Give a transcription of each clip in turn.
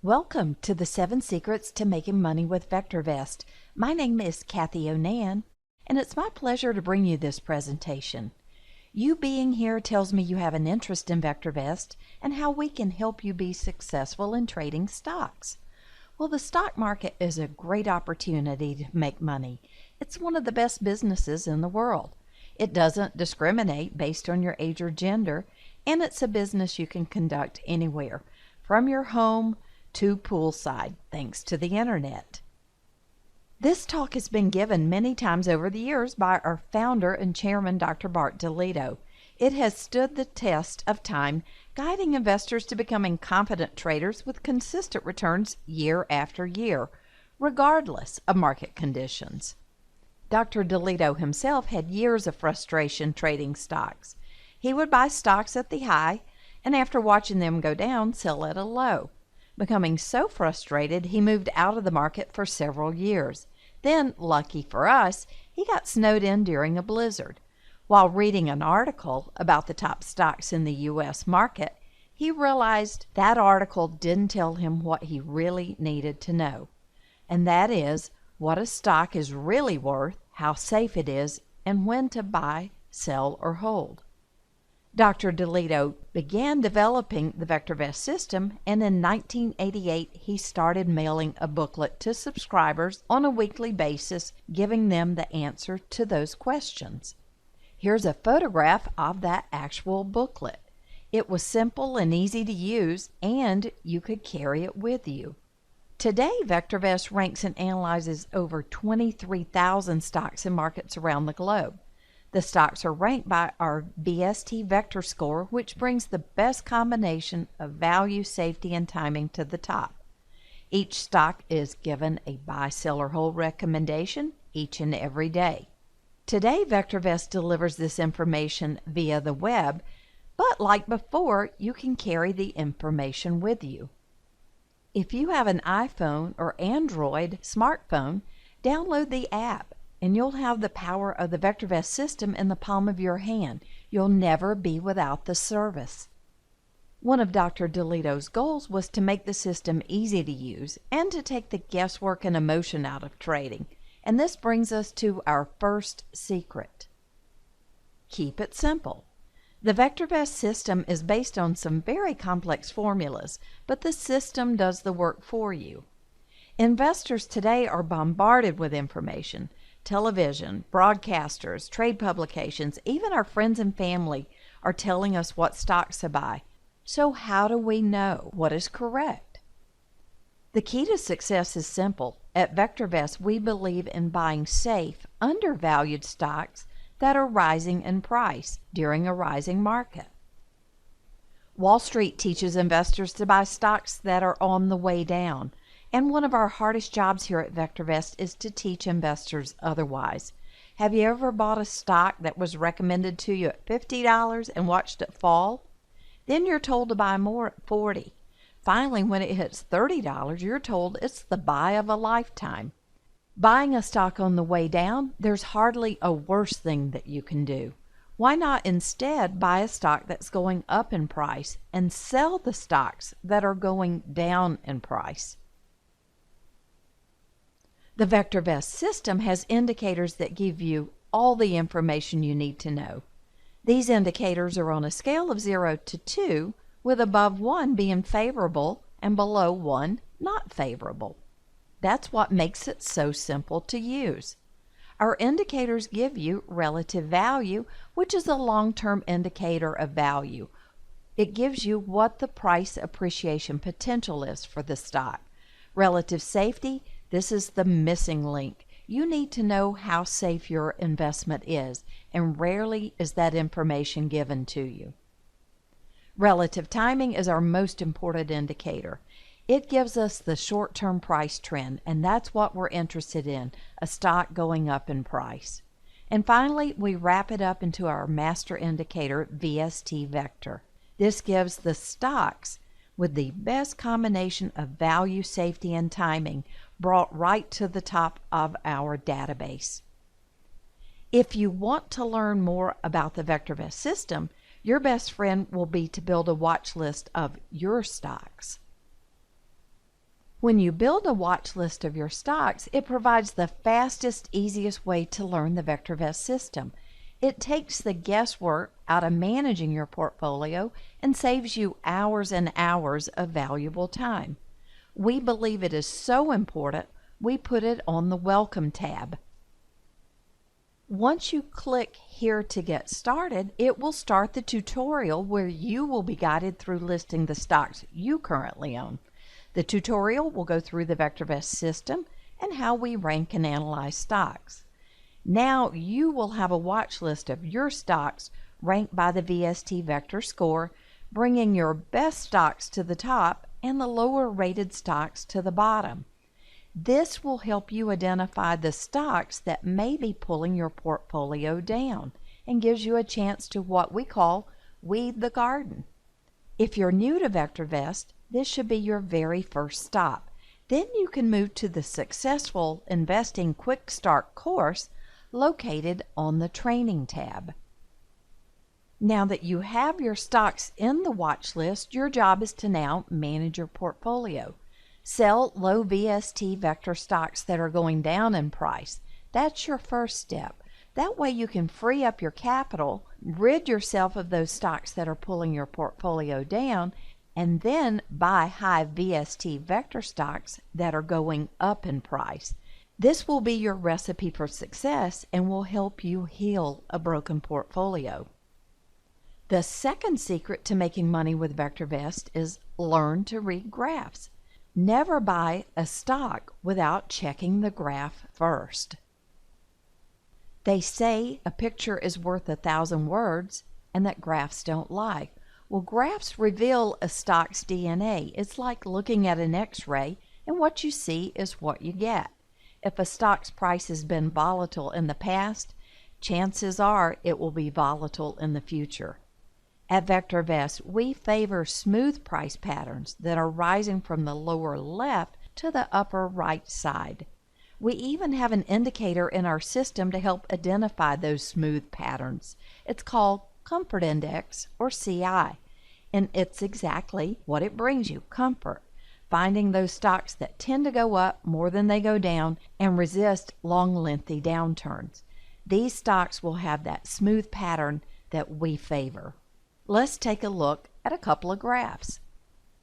Welcome to the 7 Secrets to Making Money with VectorVest. My name is Cathy O'Nan, and it's my pleasure to bring you this presentation. You being here tells me you have an interest in VectorVest and how we can help you be successful in trading stocks. Well, the stock market is a great opportunity to make money. It's one of the best businesses in the world. It doesn't discriminate based on your age or gender, and it's a business you can conduct anywhere, from your home to poolside, thanks to the internet. This talk has been given many times over the years by our founder and chairman, Dr. Bart DeLito. It has stood the test of time, guiding investors to becoming confident traders with consistent returns year after year, regardless of market conditions. Dr. DeLito himself had years of frustration trading stocks. He would buy stocks at the high, and after watching them go down, sell at a low. Becoming so frustrated, he moved out of the market for several years. Then, lucky for us, he got snowed in during a blizzard. While reading an article about the top stocks in the U.S. market, he realized that article didn't tell him what he really needed to know. And that is what a stock is really worth, how safe it is, and when to buy, sell, or hold. Dr. DeLito began developing the VectorVest system, and in 1988 he started mailing a booklet to subscribers on a weekly basis, giving them the answer to those questions. Here's a photograph of that actual booklet. It was simple and easy to use, and you could carry it with you. Today, VectorVest ranks and analyzes over 23,000 stocks in markets around the globe. The stocks are ranked by our VST Vector score, which brings the best combination of value, safety, and timing to the top. Each stock is given a buy, sell, or hold recommendation each and every day. Today, VectorVest delivers this information via the web, but like before, you can carry the information with you. If you have an iPhone or Android smartphone, download the app, and you'll have the power of the VectorVest system in the palm of your hand. You'll never be without the service. One of Dr. DeLito's goals was to make the system easy to use and to take the guesswork and emotion out of trading. And this brings us to our first secret. Keep it simple. The VectorVest system is based on some very complex formulas, but the system does the work for you. Investors today are bombarded with information. Television, broadcasters, trade publications, even our friends and family are telling us what stocks to buy. So how do we know what is correct? The key to success is simple. At VectorVest, we believe in buying safe, undervalued stocks that are rising in price during a rising market. Wall Street teaches investors to buy stocks that are on the way down. And one of our hardest jobs here at VectorVest is to teach investors otherwise. Have you ever bought a stock that was recommended to you at $50 and watched it fall? Then you're told to buy more at $40. Finally, when it hits $30, you're told it's the buy of a lifetime. Buying a stock on the way down, there's hardly a worse thing that you can do. Why not instead buy a stock that's going up in price and sell the stocks that are going down in price? The VectorVest system has indicators that give you all the information you need to know. These indicators are on a scale of 0 to 2, with above 1 being favorable and below 1 not favorable. That's what makes it so simple to use. Our indicators give you relative value, which is a long-term indicator of value. It gives you what the price appreciation potential is for the stock. Relative safety, this is the missing link. You need to know how safe your investment is, and rarely is that information given to you. Relative timing is our most important indicator. It gives us the short-term price trend, and that's what we're interested in, a stock going up in price. And finally, we wrap it up into our master indicator, VST Vector. This gives the stocks with the best combination of value, safety, and timing brought right to the top of our database. If you want to learn more about the VectorVest system, your best friend will be to build a watch list of your stocks. When you build a watch list of your stocks, it provides the fastest, easiest way to learn the VectorVest system. It takes the guesswork out of managing your portfolio and saves you hours and hours of valuable time. We believe it is so important, we put it on the Welcome tab. Once you click here to get started, it will start the tutorial where you will be guided through listing the stocks you currently own. The tutorial will go through the VectorVest system and how we rank and analyze stocks. Now you will have a watch list of your stocks ranked by the VST Vector score, bringing your best stocks to the top and the lower rated stocks to the bottom. This will help you identify the stocks that may be pulling your portfolio down and gives you a chance to what we call weed the garden. If you're new to VectorVest, this should be your very first stop. Then you can move to the Successful Investing Quick Start course located on the Training tab. Now that you have your stocks in the watch list, your job is to now manage your portfolio. Sell low VST Vector stocks that are going down in price. That's your first step. That way you can free up your capital, rid yourself of those stocks that are pulling your portfolio down, and then buy high VST Vector stocks that are going up in price. This will be your recipe for success and will help you heal a broken portfolio. The second secret to making money with VectorVest is learn to read graphs. Never buy a stock without checking the graph first. They say a picture is worth 1,000 words and that graphs don't lie. Well, graphs reveal a stock's DNA. It's like looking at an X-ray, and what you see is what you get. If a stock's price has been volatile in the past, chances are it will be volatile in the future. At VectorVest, we favor smooth price patterns that are rising from the lower left to the upper right side. We even have an indicator in our system to help identify those smooth patterns. It's called Comfort Index, or CI, and it's exactly what it brings you, comfort. Finding those stocks that tend to go up more than they go down and resist long, lengthy downturns. These stocks will have that smooth pattern that we favor. Let's take a look at a couple of graphs.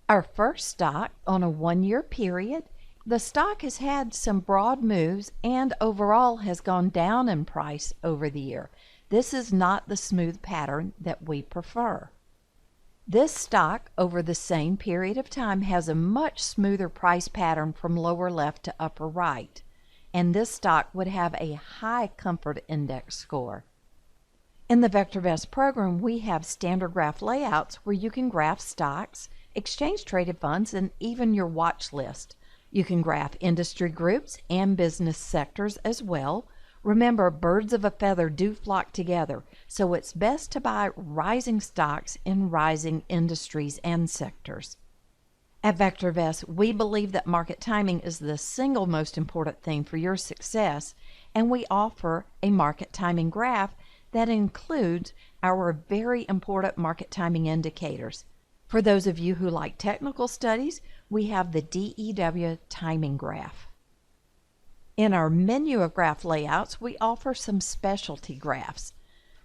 Our first stock on a 1-year period, the stock has had some broad moves and overall has gone down in price over the year. This is not the smooth pattern that we prefer. This stock over the same period of time has a much smoother price pattern from lower left to upper right, and this stock would have a high comfort index score. In the VectorVest program, we have standard graph layouts where you can graph stocks, exchange traded funds, and even your watch list. You can graph industry groups and business sectors as well. Remember, birds of a feather do flock together, so it's best to buy rising stocks in rising industries and sectors. At VectorVest, we believe that market timing is the single most important thing for your success, and we offer a market timing graph that includes our very important market timing indicators. For those of you who like technical studies, we have the DEW timing graph. In our menu of graph layouts, we offer some specialty graphs.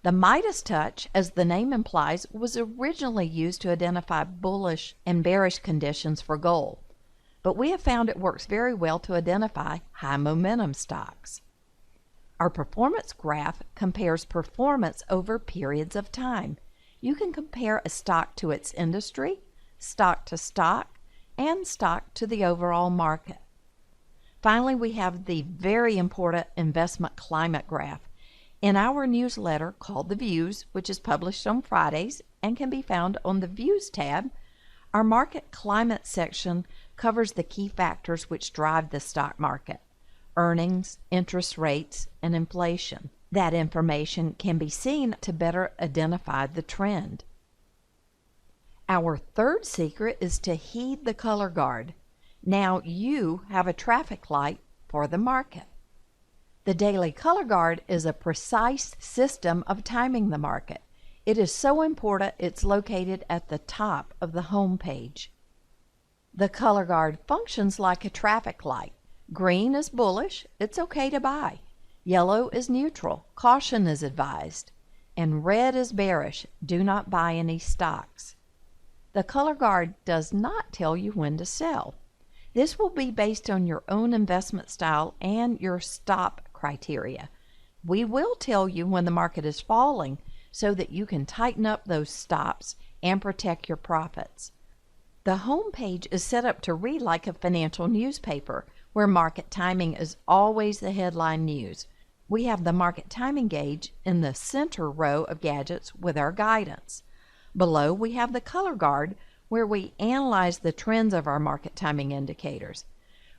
The Midas touch, as the name implies, was originally used to identify bullish and bearish conditions for gold, but we have found it works very well to identify high momentum stocks. Our performance graph compares performance over periods of time. You can compare a stock to its industry, stock to stock, and stock to the overall market. Finally, we have the very important investment climate graph. In our newsletter called The Views, which is published on Fridays and can be found on the Views tab, our market climate section covers the key factors which drive the stock market: earnings, interest rates, and inflation. That information can be seen to better identify the trend. Our third secret is to heed the color guard. Now you have a traffic light for the market. The daily color guard is a precise system of timing the market. It is so important it's located at the top of the home page. The color guard functions like a traffic light. Green is bullish, it's okay to buy. Yellow is neutral, caution is advised. And red is bearish, do not buy any stocks. The color guard does not tell you when to sell. This will be based on your own investment style and your stop criteria. We will tell you when the market is falling so that you can tighten up those stops and protect your profits. The home page is set up to read like a financial newspaper, where market timing is always the headline news. We have the market timing gauge in the center row of gadgets with our guidance. Below, we have the color guard, where we analyze the trends of our market timing indicators.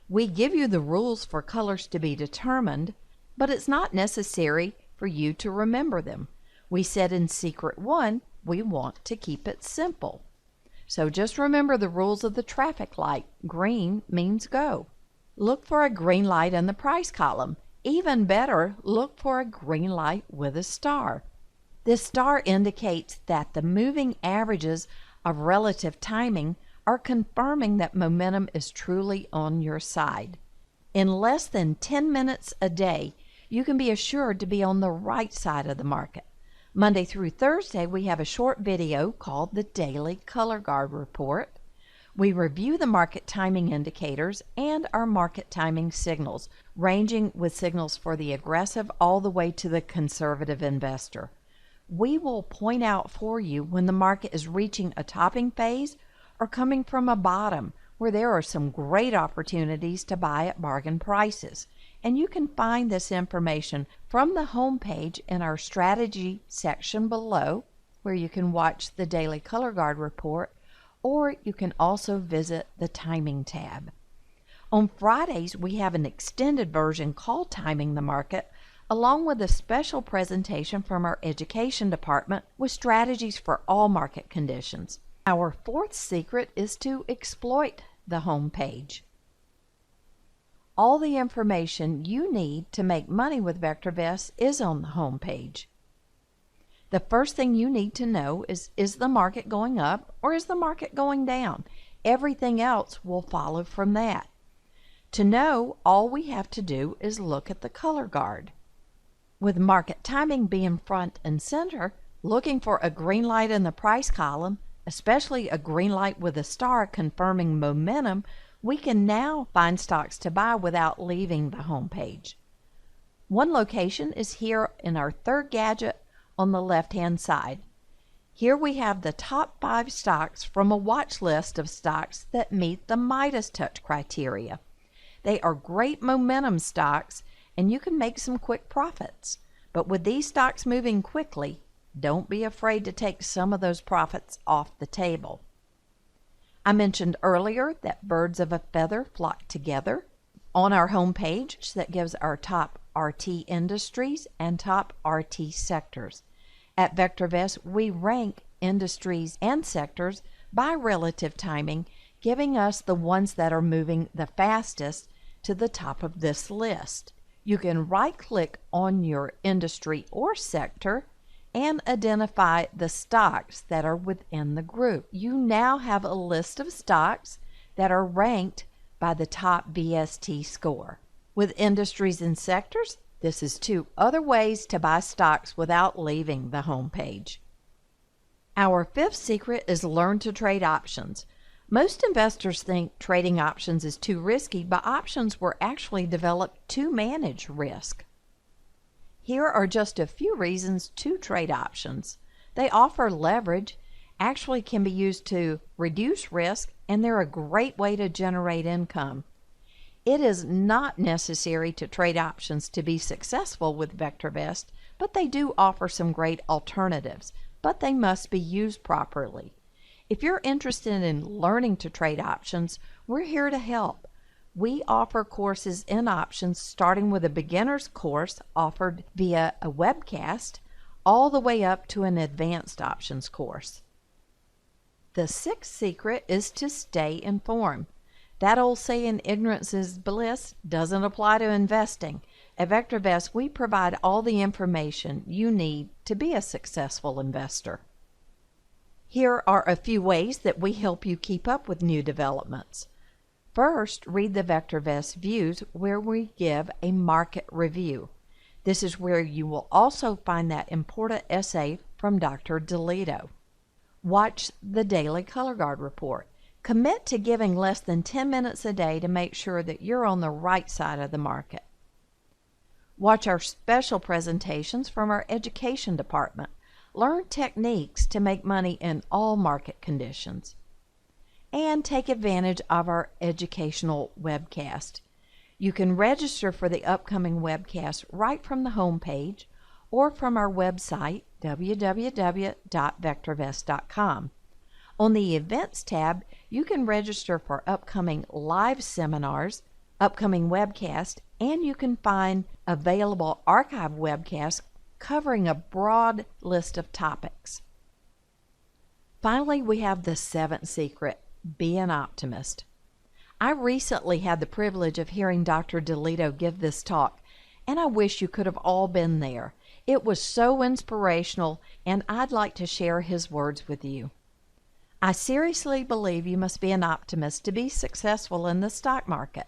We give you the rules for colors to be determined, but it's not necessary for you to remember them. We said in Secret 1, we want to keep it simple. So just remember the rules of the traffic light. Green means go. Look for a green light in the price column. Even better, look for a green light with a star. This star indicates that the moving averages of relative timing are confirming that momentum is truly on your side. In less than 10 minutes a day, you can be assured to be on the right side of the market. Monday through Thursday, we have a short video called the Daily Color Guard Report. We review the market timing indicators and our market timing signals, ranging with signals for the aggressive all the way to the conservative investor. We will point out for you when the market is reaching a topping phase or coming from a bottom, where there are some great opportunities to buy at bargain prices. And you can find this information from the home page in our strategy section below, where you can watch the Daily Color Guard Report, or you can also visit the Timing tab. On Fridays, we have an extended version called Timing the Market, along with a special presentation from our education department with strategies for all market conditions. Our fourth secret is to exploit the home page. All the information you need to make money with VectorVest is on the home page. The first thing you need to know is the market going up or is the market going down? Everything else will follow from that. To know, all we have to do is look at the color guard. With market timing being front and center, looking for a green light in the price column, especially a green light with a star confirming momentum, we can now find stocks to buy without leaving the home page. One location is here in our third gadget on the left-hand side. Here we have the top 5 stocks from a watch list of stocks that meet the Midas Touch criteria. They are great momentum stocks, and you can make some quick profits. But with these stocks moving quickly, don't be afraid to take some of those profits off the table. I mentioned earlier that birds of a feather flock together. On our home page, that gives our top RT industries and top RT sectors. At VectorVest, we rank industries and sectors by relative timing, giving us the ones that are moving the fastest to the top of this list. You can right-click on your industry or sector and identify the stocks that are within the group. You now have a list of stocks that are ranked by the top VST score. With industries and sectors, this is 2 other ways to buy stocks without leaving the home page. Our 5th secret is learn to trade options. Most investors think trading options is too risky, but options were actually developed to manage risk. Here are just a few reasons to trade options. They offer leverage, actually can be used to reduce risk, and they're a great way to generate income. It is not necessary to trade options to be successful with VectorVest, but they do offer some great alternatives, but they must be used properly. If you're interested in learning to trade options, we're here to help. We offer courses in options starting with a beginner's course offered via a webcast all the way up to an advanced options course. The 6th secret is to stay informed. That old saying, ignorance is bliss, doesn't apply to investing. At VectorVest, we provide all the information you need to be a successful investor. Here are a few ways that we help you keep up with new developments. First, read the VectorVest Views, where we give a market review. This is where you will also find that important essay from Dr. DeLito. Watch the Daily Color Guard Report. Commit to giving less than 10 minutes a day to make sure that you're on the right side of the market. Watch our special presentations from our education department. Learn techniques to make money in all market conditions. And take advantage of our educational webcast. You can register for the upcoming webcast right from the home page or from our website, www.vectorvest.com. On the Events tab, you can register for upcoming live seminars, upcoming webcasts, and you can find available archive webcasts covering a broad list of topics. Finally, we have the seventh secret: be an optimist. I recently had the privilege of hearing Dr. DeLito give this talk, and I wish you could have all been there. It was so inspirational, and I'd like to share his words with you. I seriously believe you must be an optimist to be successful in the stock market.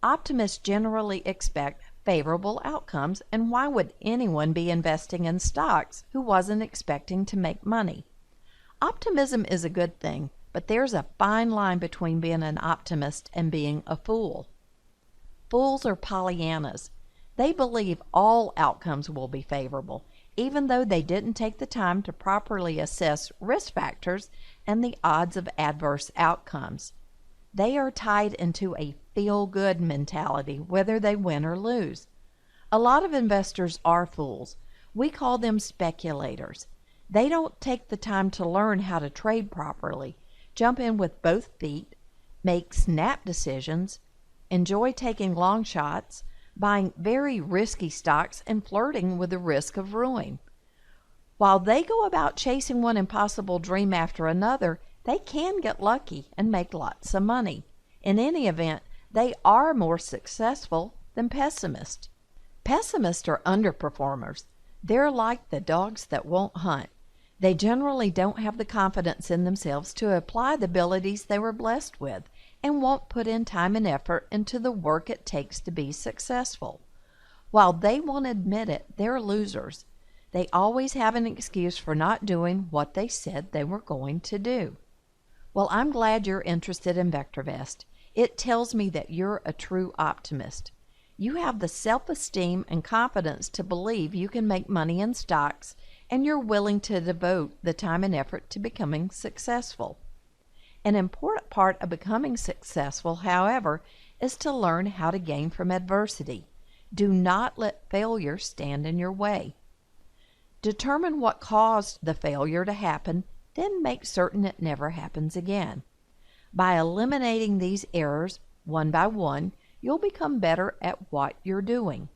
Optimists generally expect favorable outcomes, and why would anyone be investing in stocks who wasn't expecting to make money? Optimism is a good thing, but there's a fine line between being an optimist and being a fool. Fools are Pollyannas. They believe all outcomes will be favorable, even though they didn't take the time to properly assess risk factors and the odds of adverse outcomes. They are tied into a feel-good mentality, whether they win or lose. A lot of investors are fools. We call them speculators. They don't take the time to learn how to trade properly, jump in with both feet, make snap decisions, enjoy taking long shots, buying very risky stocks, and flirting with the risk of ruin. While they go about chasing one impossible dream after another, they can get lucky and make lots of money. In any event, they are more successful than pessimists. Pessimists are underperformers. They're like the dogs that won't hunt. They generally don't have the confidence in themselves to apply the abilities they were blessed with, and won't put in time and effort into the work it takes to be successful. While they won't admit it, they're losers. They always have an excuse for not doing what they said they were going to do. Well, I'm glad you're interested in VectorVest. It tells me that you're a true optimist. You have the self-esteem and confidence to believe you can make money in stocks, and you're willing to devote the time and effort to becoming successful. An important part of becoming successful, however, is to learn how to gain from adversity. Do not let failure stand in your way. Determine what caused the failure to happen, then make certain it never happens again. By eliminating these errors one by one, you'll become better at what you're doing.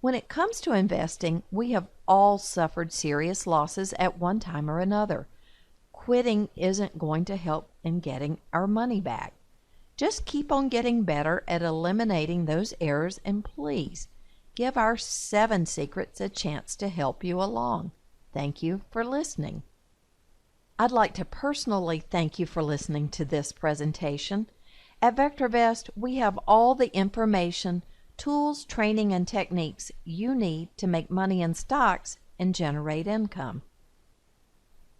When it comes to investing, we have all suffered serious losses at one time or another. Quitting isn't going to help in getting our money back. Just keep on getting better at eliminating those errors, and please give our 7 secrets a chance to help you along. Thank you for listening. I'd like to personally thank you for listening to this presentation. At VectorVest, we have all the information, tools, training, and techniques you need to make money in stocks and generate income.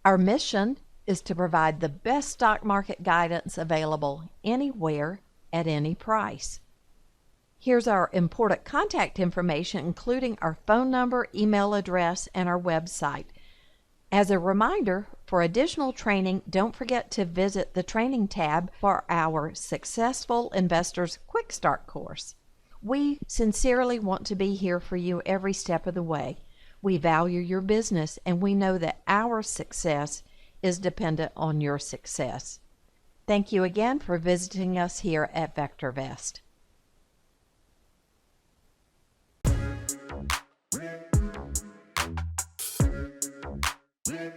Our mission is to provide the best stock market guidance available anywhere at any price. Here's our important contact information, including our phone number, email address, and our website. As a reminder, for additional training, don't forget to visit the training tab for our Successful Investors Quick Start course. We sincerely want to be here for you every step of the way. We value your business, and we know that our success is dependent on your success. Thank you again for visiting us here at VectorVest. Yeah.